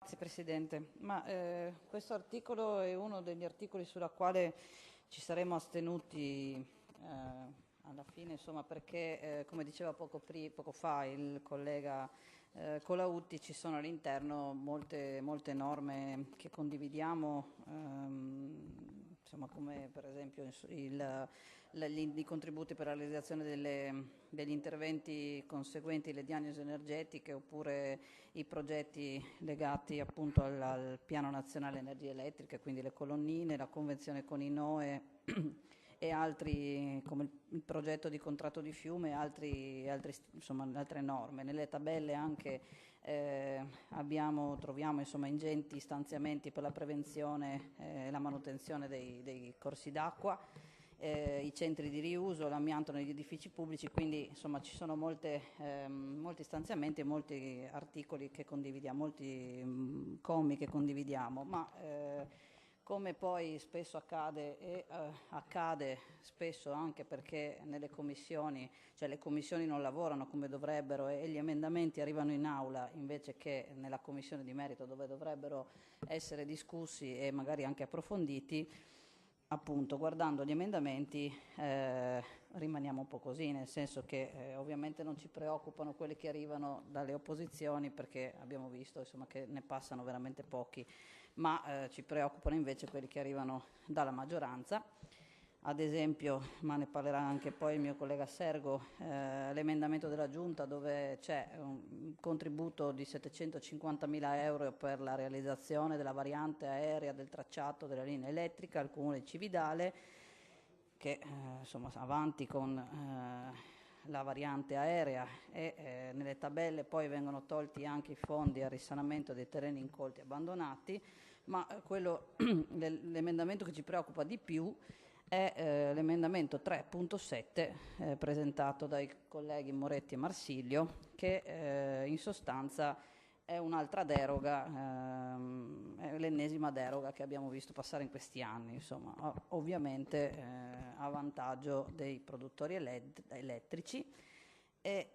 Grazie Presidente, questo articolo è uno degli articoli sulla quale ci saremmo astenuti alla fine, insomma, perché come diceva poco fa il collega Colautti, ci sono all'interno molte norme che condividiamo, insomma, come per esempio i contributi per la realizzazione degli interventi conseguenti alle diagnosi energetiche, oppure i progetti legati appunto al Piano Nazionale Energia Elettrica, quindi le colonnine, la convenzione con i NOE e altri, come il progetto di contratto di fiume e insomma, altre norme. Nelle tabelle anche troviamo insomma, ingenti stanziamenti per la prevenzione e la manutenzione dei corsi d'acqua, i centri di riuso, l'amianto negli edifici pubblici, quindi insomma ci sono molti stanziamenti e molti articoli che condividiamo, molti commi che condividiamo, ma come poi spesso accade e accade spesso anche perché nelle commissioni, cioè le commissioni non lavorano come dovrebbero e gli emendamenti arrivano in aula invece che nella commissione di merito dove dovrebbero essere discussi e magari anche approfonditi. Appunto, guardando gli emendamenti rimaniamo un po' così, nel senso che ovviamente non ci preoccupano quelli che arrivano dalle opposizioni, perché abbiamo visto insomma, che ne passano veramente pochi, ma ci preoccupano invece quelli che arrivano dalla maggioranza. Ad esempio, ma ne parlerà anche poi il mio collega Sergo, l'emendamento della Giunta dove c'è un contributo di 750.000 euro per la realizzazione della variante aerea del tracciato della linea elettrica al Comune di Cividale, che insomma avanti con la variante aerea e nelle tabelle poi vengono tolti anche i fondi al risanamento dei terreni incolti e abbandonati, ma l'emendamento che ci preoccupa di più è l'emendamento 3.7 presentato dai colleghi Moretti e Marsilio, che in sostanza è un'altra deroga, è l'ennesima deroga che abbiamo visto passare in questi anni, insomma, ovviamente a vantaggio dei produttori elettrici, e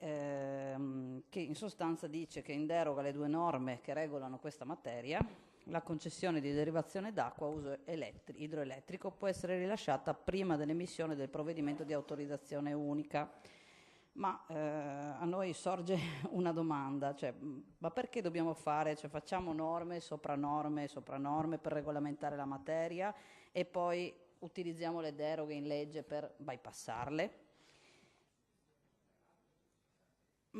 che in sostanza dice che in deroga alle due norme che regolano questa materia, la concessione di derivazione d'acqua a uso idroelettrico può essere rilasciata prima dell'emissione del provvedimento di autorizzazione unica. Ma a noi sorge una domanda, cioè, ma perché dobbiamo fare, cioè facciamo norme sopra norme per regolamentare la materia e poi utilizziamo le deroghe in legge per bypassarle?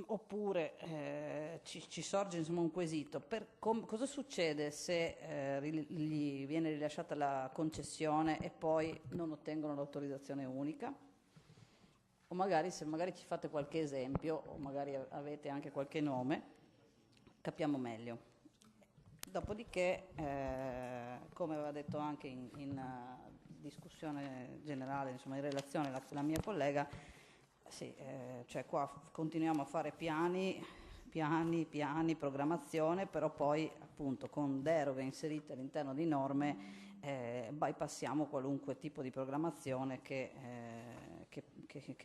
Oppure ci sorge insomma un quesito, cosa succede se gli viene rilasciata la concessione e poi non ottengono l'autorizzazione unica? O magari se ci fate qualche esempio o magari avete anche qualche nome, capiamo meglio. Dopodiché, come aveva detto anche in discussione generale, insomma in relazione la mia collega, sì, cioè qua continuiamo a fare piani, programmazione, però poi appunto con deroghe inserite all'interno di norme bypassiamo qualunque tipo di programmazione che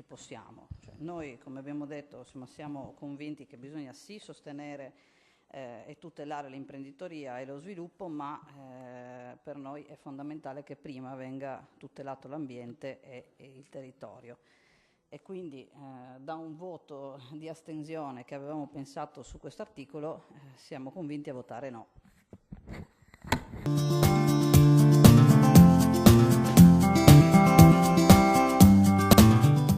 possiamo. Cioè, noi, come abbiamo detto, insomma, siamo convinti che bisogna sì sostenere e tutelare l'imprenditoria e lo sviluppo, ma per noi è fondamentale che prima venga tutelato l'ambiente e il territorio. E quindi da un voto di astensione che avevamo pensato su questo articolo siamo convinti a votare no.